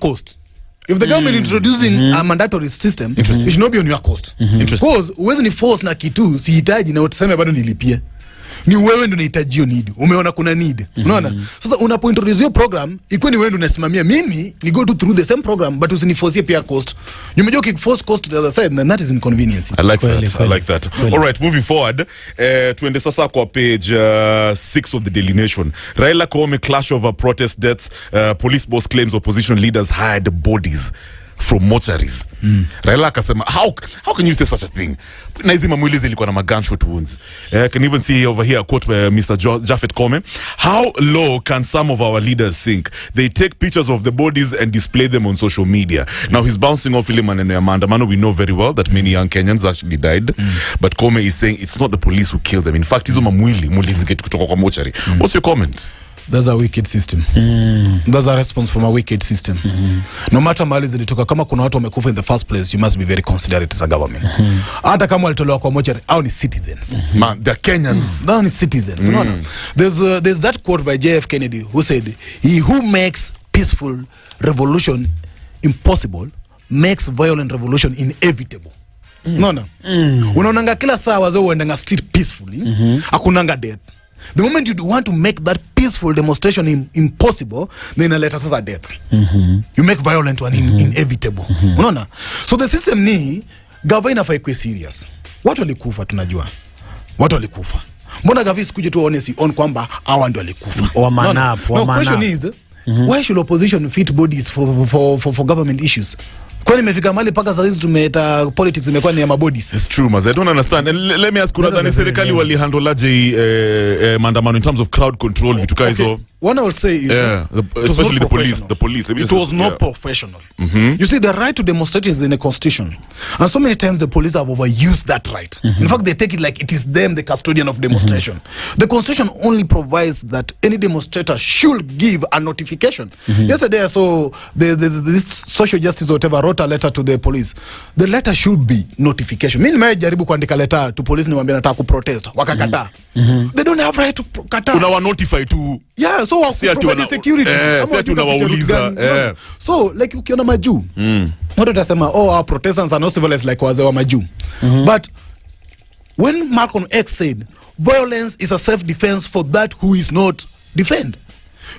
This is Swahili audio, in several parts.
cost. If the government introducing a mandatory system, it should not be on your cost. Because uwezi ni force na kitu sihitaji na utaseme bado nilipie. Ni wewe ndio unahitaji hiyo need. Umeona kuna need. Unaona? Sasa unapointroduce your program, iko ni wewe ndio unasimamia. Mimi ni go through the same program but usiniforce pia cost. Umejua force cost to the other side and that is inconvenience. I like that. All right, moving forward, tuende sasa kwa page 6 of the Daily Nation. Raila Koome clash over protest deaths. Police boss claims opposition leaders hide bodies from mortuaries. Raila akasema, how can you say such a thing? Na hizi mamwili zilikuwa na gunshot wounds. Can even see over here a quote by Mr. Japhet Koome. How low can some of our leaders sink? They take pictures of the bodies and display them on social media. Now he's bouncing off Iliman and Maandamano. We know very well that many young Kenyans actually died. But Koome is saying it's not the police who killed them. In fact, hizo mamwili ziketu kutoka kwa mortuary. What's your comment? That's a wicked system. That's a response from a wicked system. No matter mali zilitoka, kama kuna watu wamekufa in the first place, you must be very considerate as a government. Hata kama walitolewa kwa mochari, hao ni citizens. Man, they're Kenyans. Hao ni citizens. Unaona? There's that quote by JF Kennedy who said, "He who makes peaceful revolution impossible makes violent revolution inevitable." Unaona? Unaonanga kila saa wazee waendanga street peacefully, hakunanga death. The moment you want to make that peaceful demonstration impossible, then let us as a death. You make violent one inevitable. Unaona? So the system ni gavana faikwe serious. Watu walikufa tunajua. Watu walikufa. Mbona gavana sikuje tu honestly on kwamba hawa ndio walikufa. No, question is why should opposition fit bodies for government issues? Kwani imefika mahali paka sasa hizi tumeeta politics imekuwa ni ya mabodies. It's true, mas I don't understand. And let me ask, kuna serikali walihandleaje maandamano in terms of crowd control vitu hizo? One I will say is especially the police. It was not professional. You see, the right to demonstrate is in the constitution, and so many times the police have overused that right. In fact, they take it like it is them the custodian of demonstration. The constitution only provides that any demonstrator should give a notification. Yesterday I saw this social justice or whatever wrote a letter to the police. The letter should be notification. Mimi nimejaribu kuandika letter to police niwaambia nataka ku protest, wakakataa. They don't have right to kata. Unawa notify to. Yeah, so provide security. So like ukiona maju. Watu watasema our protestants are not civilized like wazee wa maju. But when Malcolm X said violence is a self-defense for that who is not defend.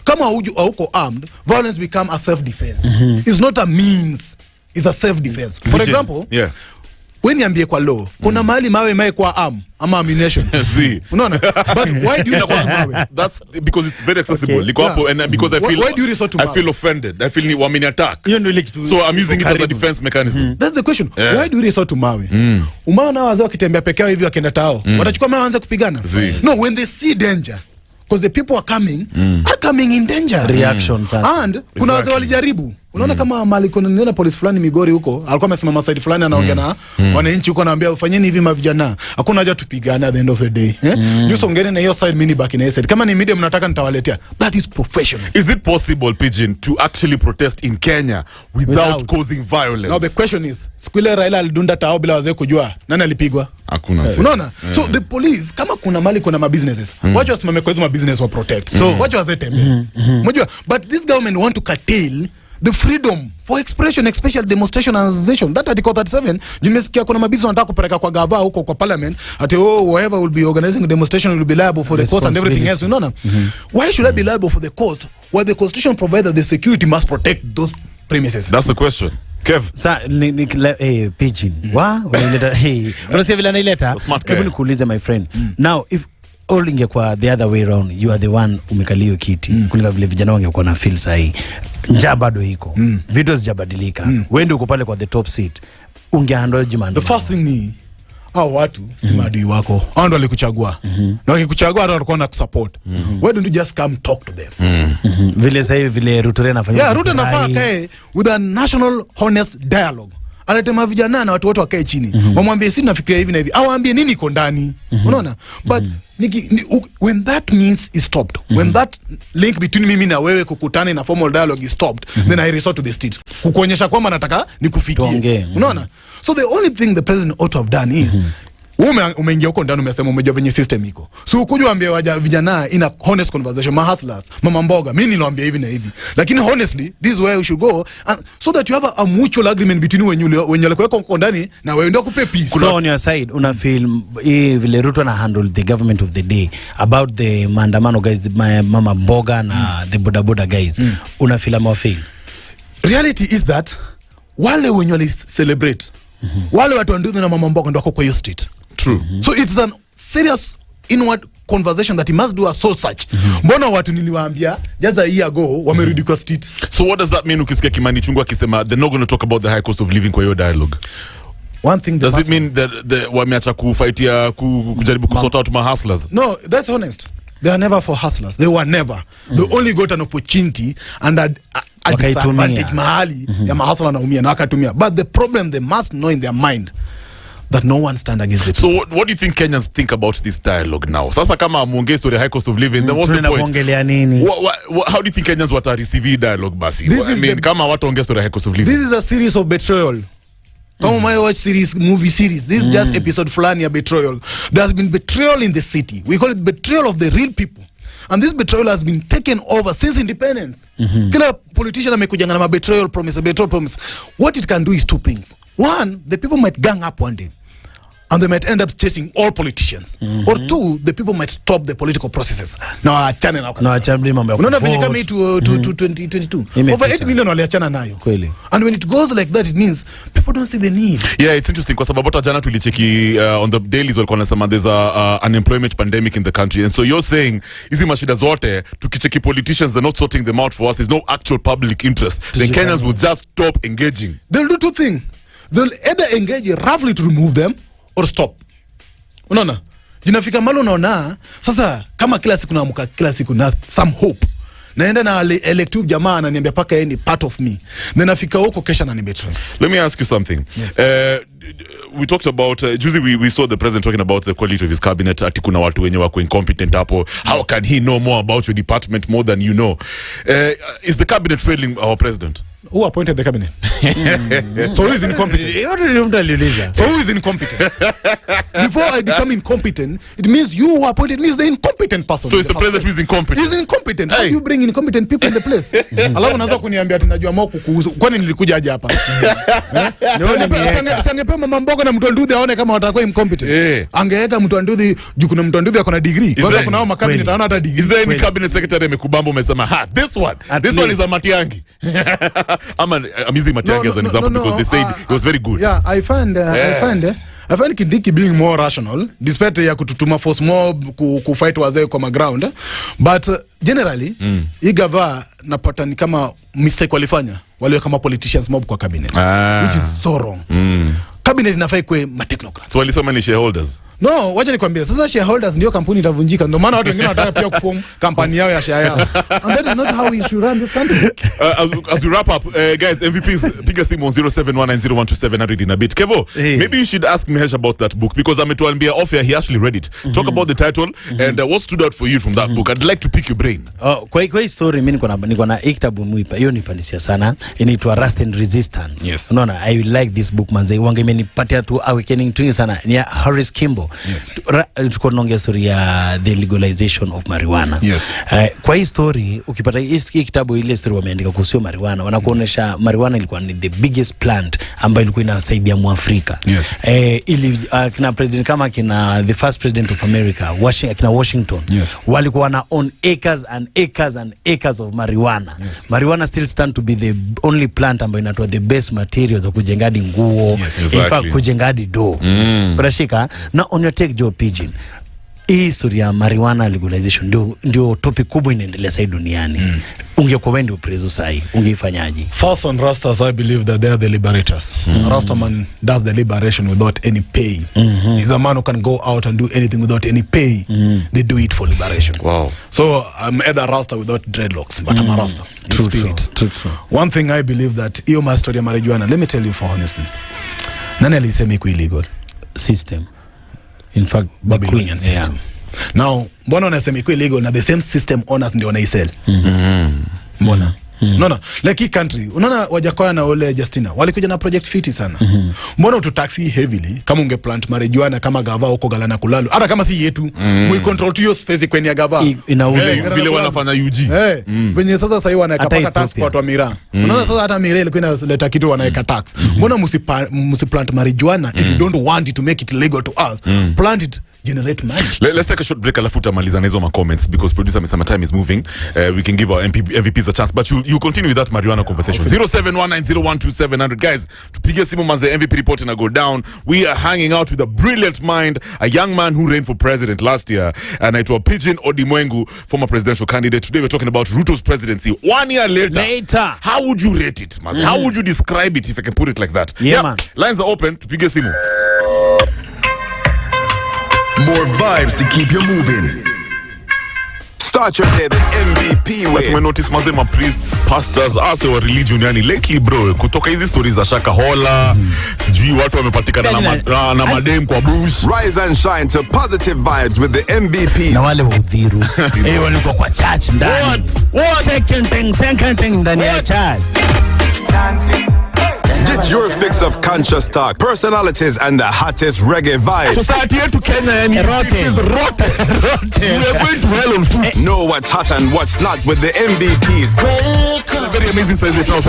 Kama hauko armed, violence become a self-defense. It's not a means, it's a self-defense. For example, when niambie kwa law, kuna mahali mawe kwa arm ama ammunition. See. Unaona? But why do you resort to mawe? That's because it's very accessible. Liko hapo and because I feel why do you resort to mawe? I feel offended. I feel wameni attack. So I'm using it as a defense mechanism. That's the question. Why do you resort to mawe? Umaona wazee wakitembea peke yao hivi wakienda tao. Watachukua mawe waanze kupigana. No, when they see danger, because the people are coming in danger. Reactions. And kuna wazee walijaribu. Unaona kama mali kuna niona police fulani Migori huko, alikuwa amesimama side fulani anaongea na wananchi huko anawaambia ufanyeni hivi mavijana. Hakuna haja tupigane at the end of the day. Usongene na hiyo side mini back in the side. Kama ni media mnataka nitawaletea. That is professional. Is it possible, Pigeon, to actually protest in Kenya without causing violence? Now the question is, sikuile Raila alidunda tao bila wazee kujua nani alipigwa? Hakuna. Unaona? So the police kama kuna mali kuna businesses. Wacha wasimame kwa hizo business wa protect. So wacha wazee tembe. Unajua, but this government want to curtail the freedom for expression, especially demonstration and association. That article 37, nimesikia kuna mabizi wanataka kupeleka kwa gava huko kwa parliament ati whoever will be organizing a demonstration will be liable for the cost and everything else. You know? Why should I be liable for the cost while the constitution provides that the security must protect those premises? That's the question. Kev. Sa Pigeon. Unasikia vile anaileta? Hebu nikuulize my friend. Now if all ingekuwa the other way around, you are the one umekalio kiti kuliko vile vijana wangekuwa na feel sahi, njaa bado iko, vitu zijabadilika, wewe ndio uko pale kwa the top seat, ungehandle jimando. The first thing ni watu si maadui wako, hao ndio walikuchagua, na wakikuchagua hata walikuwa na kusupport. Why don't you just come talk to them? Vile sasa vile Ruto anafanya. Yeah, Ruto anafaa kae with a national honest dialogue. Anatema vijana na watu wote wakae chini. Wamwambie sisi tunafikiria hivi na hivi. Awaambie nini iko ndani. Unaona? But when that means is stopped, when that link between mimi na wewe kukutana in a formal dialogue is stopped, then I resort to the street. Kukuonyesha kwamba nataka nikufikie. Unaona? So the only thing the president ought to have done is Umeingia huko ndani umesema umejua venye system iko. So ukuje uambie vijana in a honest conversation, hustlers, mama mboga, mimi niliwaambia hivi na hivi. Lakini honestly, this is where we should go, and so that you have a mutual agreement between when you huko ndani na wewe ndio kupe peace. So on your side, una feel vile Ruto na handle the government of the day about the maandamano guys, mama mboga na the boda guys. Una feel ama fail? Reality is that wale wenye wali celebrate, wale watu ndio na mama mboga ndio wako kwa hiyo street. True. So it's a serious inward conversation that he must do a soul search. Mbona watu niliwaambia just a year ago wamerudi kwa street. So what does that mean ukisikia Kimani Chungwa akisema they're not going to talk about the high cost of living kwa hiyo dialogue? One thing does it mean that wameacha kufightia kujaribu kusort out my hustlers? No, that's honest. They are never for hustlers. They were never. They only got an opportunity and a disadvantage mahali ya mahasla naumia na wakatumia. But the problem they must know in their mind that no one stand against it. So what do you think Kenyans think about this dialogue now? Sasa kama muongee story high cost of living, then what's the point? How do you think Kenyans wata receive dialogue basi? I mean, kama watu ongee story high cost of living. This is a series of betrayal. Come my watch series, movie series. This is just episode fulani ya betrayal. There has been betrayal in the city. We call it betrayal of the real people. And this betrayal has been taken over since independence. Kila politician amekujanga na betrayal promise. What it can do is two things. One, the people might gang up one day and they might end up chasing all politicians. Or two, the people might stop the political processes. Now achane na unaona vile kama to 2022 over 8 million waliachana nayo kweli. And when it goes like that, it means people don't see the need. Yeah, it's interesting kwa sababu hata jana tulicheki on the dailies walikuwa wanasema there's a unemployment pandemic in the country, and so you're saying hizi mashida zote tukicheki politicians, they're not sorting them out for us, there's no actual public interest, then Kenyans will just stop engaging. They'll do two things. They'll either engage roughly to remove them or stop. Unaona? Jinafika malo unaona sasa kama kila siku naamka kila siku na some hope. Naenda na elective jamaa ananiambia paka yeye ni part of me. Then nafika huko kesha na ni betray. Let me ask you something. Yes. We talked about juzi we saw the president talking about the quality of his cabinet. Ati kuna watu wenye wako incompetent hapo. How can he know more about your department more than you know? Is the cabinet failing our president? Who appointed the cabinet? So who is incompetent? So who is incompetent? Before I become incompetent, it means you who appointed me is the incompetent person. So it's the president who is incompetent. He's incompetent. How do you bring incompetent people in the place? Alafu unaanza kuniambia ati najua moko kuuza. Kwani nilikuja aje hapa? Sangepewa mama mboga na mtu Anduthi aone kama watakuwa incompetent. Angeweka mtu Anduthi juu kuna mtu Anduthi akona degree. Kwanza kuna hao makabinet anaona hata degree. Is there any cabinet secretary amekubamba umesema this one is a Matiangi? I'm using Matiangi as an example because they said it was very good. Yeah, I find Kindiki being more rational despite ya kututuma force mob ku fight wazee kwa ground, but generally igava napata ni kama mistake walifanya wale kama politicians mob kwa cabinet, which is so wrong. Cabinet inafai kuwe technocrats. So walisema ni shareholders. No, wacha nikwambie sasa shareholders ndio kampuni itavunjika, ndio maana watu wengine wanataka pia kuform kampani yao ya share yao. And that is not how we should run this country. As we wrap up, guys, MVPs, piga simu 0719012700 in a bit. Kevo, maybe you should ask Mehesh about that book because ametuambia off air he actually read it. Talk about the title and what stood out for you from that book. I'd like to pick your brain. Kwa hii story mimi niko na kitabu mwipa. Hiyo nipanisia sana. Inaitwa Rust and Resistance. Yes. Unaona, I like this book manze. Wangenipatia tu awakening twingi sana. Ni Horace Kimbo. Yes. Tuko naongea story ya the legalization of marijuana. Yes. Kwa hii story ukipata hii kitabu ile story wameandika kuhusu marijuana, wanakuonesha marijuana ilikuwa ni the biggest plant ambayo ilikuwa inasaidia Muafrika. Yes. Ili kina president kama kina the first president of America, Washington. Yes. Walikuwa na own acres and acres and acres of marijuana. Yes. Marijuana still stand to be the only plant ambayo inatoa the best materials za kujengadi nguo. Yes, exactly. In fact kujengadi do. Unashika na on your take Joe Pigeon. Hii historia ya marijuana legalization ndio topic kubwa inaendelea sasa duniani. Ungekuwa wewe ndio prezo sahi, ungeifanyaje? First on Rastas, I believe that they are the liberators. Rastaman does the liberation without any pay. He's a man who can go out and do anything without any pay. They do it for liberation. Wow. So I'm either Rasta without dreadlocks, but I'm a Rasta. True. One thing I believe that hiyo story ya marijuana, let me tell you for honestly. Nani alisema iko illegal? System. In fact, Babylonian system. Now, mbona wanasema iko illegal na the same system owners ndio wanaisell? Mbona? Unaona like hii country, unaona Wajakoya na ole Justina walikuja na project fiti sana. Mbona ututaxi heavily kama ungeplant marijuana kama gava huko Galana Kulalu, hata kama si yetu we control to your space kwenye gava vile wanafanya UG venye sasa sasa wanaweka paka tax kwa watu wa miraa. Unaona sasa hata miraa ilikuwa inaleta kitu wanaweka tax. Mbona msiplant marijuana if you don't want it to make it legal to us, plant it, generate money. Let's take a short break alafu tamaliza na hizo ma comments because producer Mr. Time is moving. We can give our MVPs a chance, but you continue with that marijuana conversation. 0719012700 guys, tupige simu manze, MVP report and go down. We are hanging out with a brilliant mind, a young man who ran for president last year, and it was Pigeon Odimwengu, former presidential candidate. Today we're talking about Ruto's presidency 1 year later. How would you rate it, man? How would you describe it, if I can put it like that? Yeah, man. Lines are open. Tupige simu. More vibes to keep you moving. Start your day the MVP way. But notice mazema priests, pastors, ase wa religion yani lately bro, kutoka hizi stories za Shaka Hola, sijui watu wamepatikana na madem kwa bush. Rise and shine to positive vibes with the MVPs. Na wale wa udhiru walikuwa kwa church ndani. What? Second thing ndani ya church. Dancing. Get your fix of conscious talk, personalities, and the hottest reggae vibes. Society to Kenya and rotten. We are going to hell on foot. Know what's hot and what's not with the MVPs. Very amazing size it now.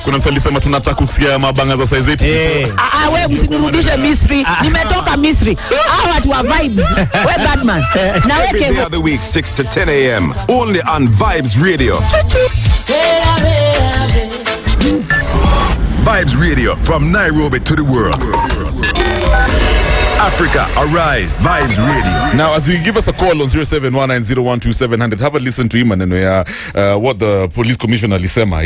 Kuna msali sema tunataka kusikia mabanga za size it. Wewe msinirudishe Misri. Nimetoka Misri. Hawa watu wa vibes. We bad man. Na weke every other week 6 to 10 a.m. only on Vibes Radio. Vibes Radio from Nairobi to the world. Africa, arise. Vibes Radio. Now, as you give us a call on 0719012700, have a listen to him and what the police commissioner alisema,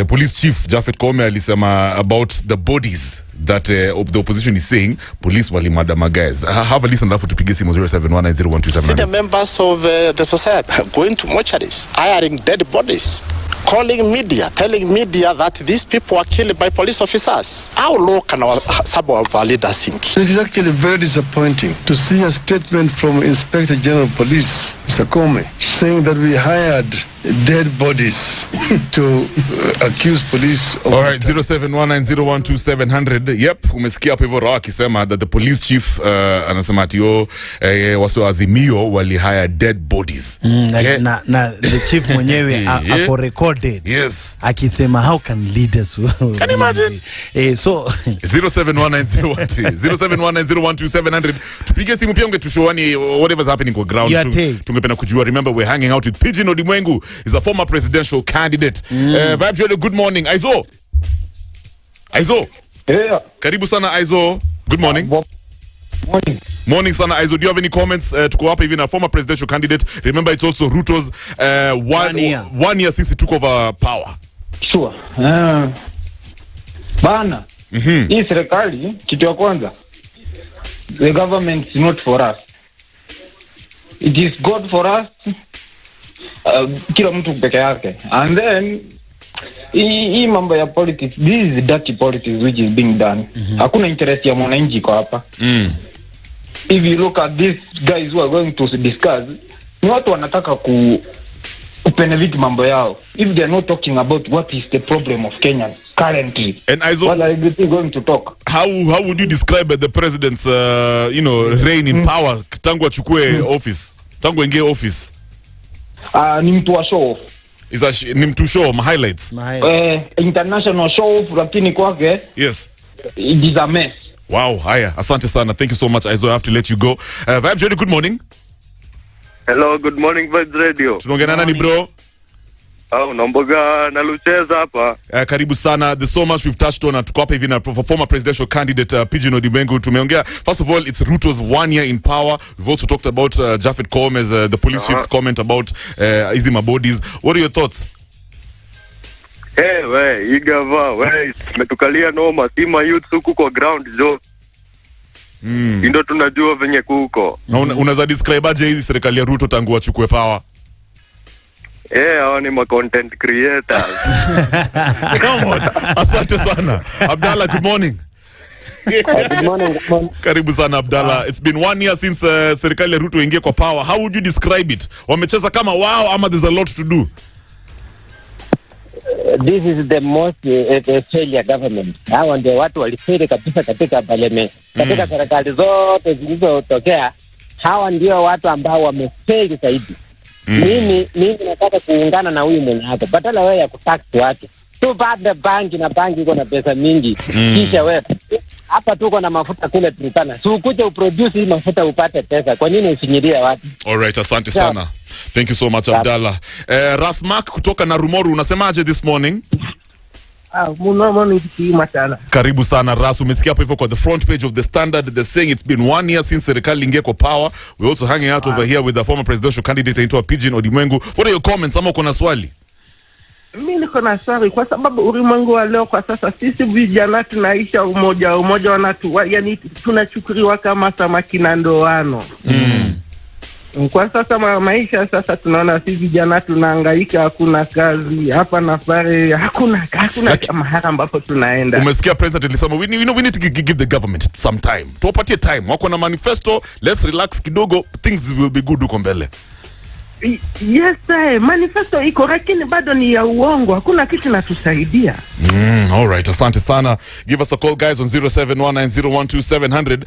police chief Jafet Koome alisema about the bodies that the opposition is saying police walimadama guys. Have a listen to tupige simu 0719012700. See the members of the society going to mortuaries, hiring dead bodies, calling media, telling media that these people were killed by police officers. How low can some of our leaders think? It is actually very disappointing to see a statement from Inspector General of Police, Mr. Koome, saying that we hired dead bodies to accuse police of... All right, 0719012700. Yep, umesikia hapo hivyo rawa akisema that the police chief anasema ati waso Azimio wali hire dead bodies. Na the chief mwenyewe ako recorded. Yes. Akisema how can leaders... Can you imagine? So 0719012700. Tupige simu pia ungetushowani whatever's happening kwa ground. Tungependa kujua. Remember we're hanging out with Pigeon Odimwengu. He's a former presidential candidate. Vibes Radio, good morning. Aizo. Yeah. Karibu sana Aizo. Good morning. Morning. Morning sana Aizo. Do you have any comments? Tuko hapa even a former presidential candidate. Remember it's also Ruto's 1 year since he took over power. Sure. Bana. Hii serikali kitu ya kwanza. The government is not for us. It is God for us. Kila mtu peke yake. And then hii mambo ya politics, this is dirty politics which is being done. Hakuna interest ya mwananchi kwa hapa. If you look at these guys who are going to discuss, ni watu wanataka kupenevit mambo yao. If they are not talking about what is the problem of Kenya currently, and Aizo, what are they going to talk? How would you describe the president's reign in power tangu achukue office, tangu ingie office? Ni mtu wa show off. Ni mtu show highlights. International show off, lakini kwake yes, it is a mess. Wow, haya, asante sana. Thank you so much Aizo. I have to let you go. Vibes Radio, good morning. Hello, good morning Vibes Radio. Tunaongea nani bro? Naomboga na Lucheza hapa. Karibu sana. There's so much we've touched on. Tuko hapa hivi na former presidential candidate Pigeon Odimwengu. Tumeongea, first of all, it's Ruto's 1 year in power. We've also talked about Jafet Koome's the police chief's comment about Izima bodies. What are your thoughts? Igava, metukalia noma, sima youth huku kwa ground jo. Ndio tunajua venye kuko. Na unaweza describe aje hizi serikali ya Ruto tangu achukue power? Hao ni content creators. Come on. Asante sana. Abdallah, good morning. Good morning. Karibu sana Abdallah. It's been 1 year since serikali ya Ruto ingie kwa power. How would you describe it? Wamecheza kama wow ama there's a lot to do? this is the most failure government. Hawa ndio watu walifeli kabisa katika parliament. Katika serikali zote zilizotokea, hawa ndio watu ambao wamefeli zaidi. Mimi nataka kuungana na huyu mwenye hapo. Badala wewe ya kutax watu. Tu baada banki na banki iko na pesa mingi. Kisha wewe hapa tuko na mafuta kule Turkana. Si ukuje uproduce hii mafuta upate pesa. Kwa nini usinyirie watu? All right, asante sana. Thank you so much, Abdallah. Rasmak kutoka na Rumoru, unasemaje this morning? Karibu sana Ras, umesikia hapo hivyo kwa the front page of the Standard, they're saying it's been 1 year since serikali ingia kwa power. We're also hanging out over here with the former presidential candidate into a Pigeon Odimwengu. What are your comments? Ama uko na swali? Mimi niko na swali kwa sababu ulimwengu wa leo kwa sasa sisi vijana tunaisha umoja wanatu, yani tunachukuliwa kama samaki na ndoano. Kwa sasa maisha sasa tunaona sisi vijana tunahangaika, hakuna kazi hapa na pale, hakuna mahali ambapo tunaenda. Umesikia president alisema we need to give the government some time. Tuwapatie time. Wako na manifesto, let's relax kidogo, things will be good huko mbele. Yes, manifesto iko lakini bado ni ya uongo, hakuna kitu natusaidia. All right, asante sana. Give us a call guys on 0719012700.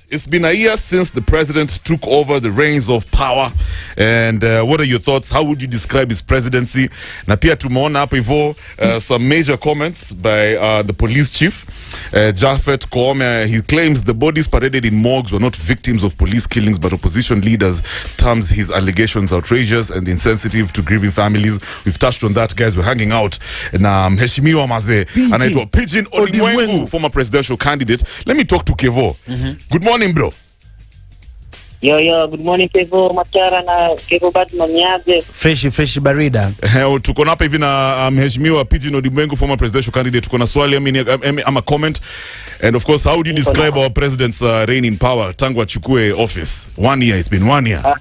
It's been a year since the president took over the reins of power, and what are your thoughts? How would you describe his presidency? Na pia tumeona hapo hivyo some major comments by the police chief Jafet Koome. He claims the bodies paraded in morgues were not victims of police killings but opposition leaders. Terms his allegations outrageous and insensitive to grieving families. We've touched on that, guys. We're hanging out na mheshimiwa mazee anaitwa Pigeon Odimwengu, former presidential candidate. Let me talk to Kevo. Good morning, bro. Yo, good morning Kevo Machara na Kevo Batman yaje. Fresh barida. Tuko hapa hivi na mheshimiwa Pigeon Odimwengu, former presidential candidate. Tuko na swali ama comment. And of course, how would you describe our president's reign in power tangu achukue office? 1 year, it's been 1 year.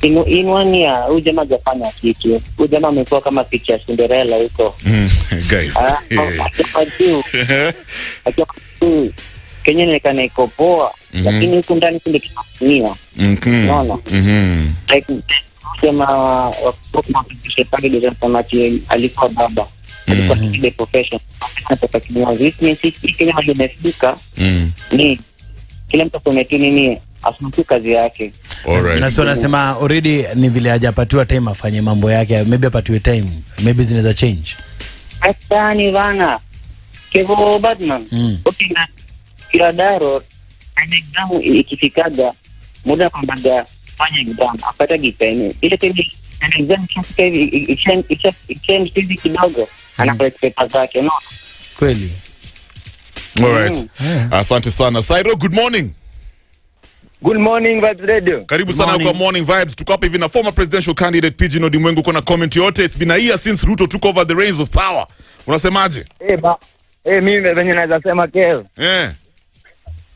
In 1 year, huyu jamaa hajafanya kitu. Huyu jamaa amekuwa kama picha ya Cinderella huko. Guys. Kenya nekana iko poa, lakini huko ndani kile kinatumia. Unaona? Like sema wakati mshepagi ndio kama alikuwa baba. Alikuwa kile profession. Hata kama hivi sisi Kenya hajafika. Ni kila mtu ametuni nini asumbuke kazi yake. Alright. Na so nasema already ni vile hajapatiwa time afanye mambo yake, maybe apatiwe time, maybe zinaweza change. Hata ni bana Kevo Batman. Okay, na kila daro exam ikifikaga muda kwamba fanya exam apata gipeni ile time exam kifika hivi exchange hivi kidogo anapata paper zake, no kweli. Alright. Asante sana Sairo. Good morning. Good morning Vibes Radio. Karibu sana kwa Morning Vibes. Tuko hapa hivi na former presidential candidate Pigeon Odimwengu. Kuna comment yote? It's been a year since Ruto took over the reins of power. Unasemaje? Mimi venye naweza sema Kev.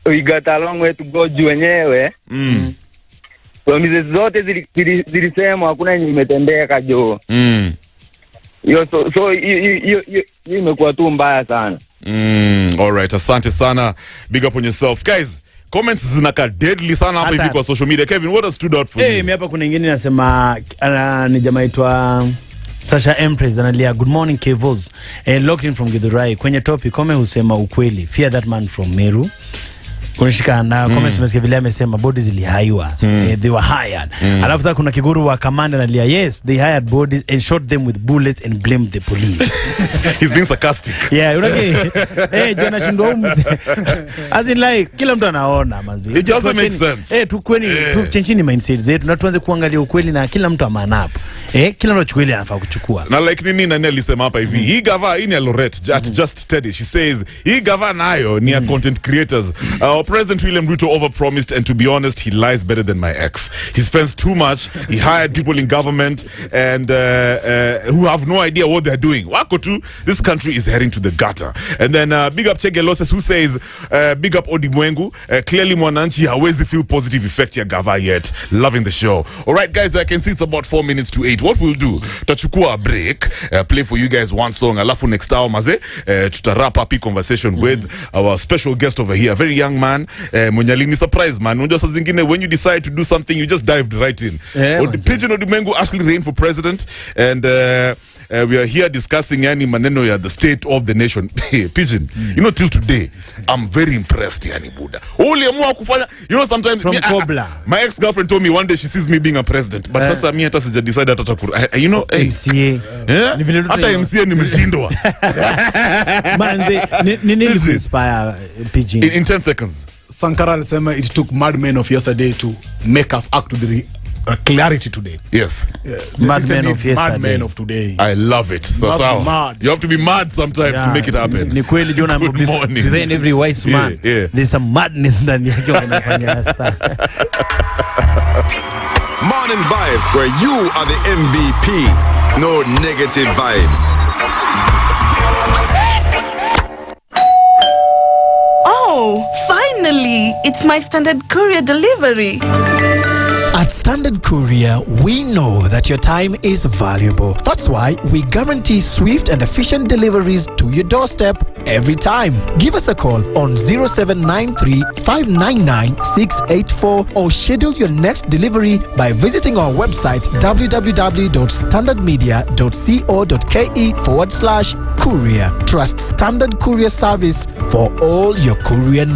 We got a long way to go juu wenyewe. Promises zote zilisema hakuna yenye imetendeka jo. So imekuwa tu mbaya sana. Alright, asante sana. Big up on yourself. Guys, comments zinaka deadly sana hapa hivi kwa social media. Kevin, what has stood out for you? Mimi hapa kuna nyingine nasema ni jamaa aitwa Sasha Empress analia good morning Kevos. Locked in from Githurai. Kwenye topic Koome husema ukweli. Fear that man from Meru. Kunishika na Koome simesikia vile amesema bodies zilihaiwa. They were hired. Alafu sasa kuna kiguru wa command analia yes they hired bodies and shot them with bullets and blamed the police. He's being sarcastic. Yeah, unajua jana shindo as in like kila mtu anaona manzi. It doesn't make sense. Tukweni tuchenchini mindset zetu na tuanze kuangalia ukweli na kila mtu amanapo. Kila mtu chukweli anafaa kuchukua. Na like nini nani alisema hapa hivi? Hii gava ini Lorette just steady. She says hii gava nayo ni content creators. President William Ruto overpromised, and to be honest, he lies better than my ex. He spends too much. He hired people in government and who have no idea what they're doing. Wako tu, this country is heading to the gutter. And then big up Chege Losses who says big up Odimwengu. Clearly mwananchi hawezi feel positive effect ya gava yet. Loving the show. All right guys, I can see it's about 4 minutes to 8. what we'll do, tachukua a break, play for you guys one song, alafu next hour maze, tuta wrap up conversation with our special guest over here, a very young man, mwenye alini surprise man. Unajua saa zingine when you decide to do something, you just dived right in. Pigeon Odumengu actually ran for president, and we are here discussing yani maneno ya the state of the nation. Pigeon, you know, till today I'm very impressed yani buda. Uliamua kufanya, you know, sometimes from my ex-girlfriend told me one day she sees me being a president, but sasa mimi hata sija decide hata you know, MCA. Hata MCA nimeshindwa. Manze, nini inspire Pigeon? In 10 seconds. Sankara alisema it took madmen of yesterday to make us act to the clarity today. Yes. Madmen of yesterday. Madmen of today. I love it. So you have to be mad sometimes to make it happen. Ni kweli John, within every wise man there's some madness ndani yake wanafanya star. Morning Vibes, where you are the MVP. No negative vibes. Oh, finally! It's my Standard Courier delivery. At Standard Courier, we know that your time is valuable. That's why we guarantee swift and efficient deliveries to your doorstep every time. Give us a call on 0793 599 684 or schedule your next delivery by visiting our website www.standardmedia.co.ke/courier. Trust Standard Courier service for all your courier needs.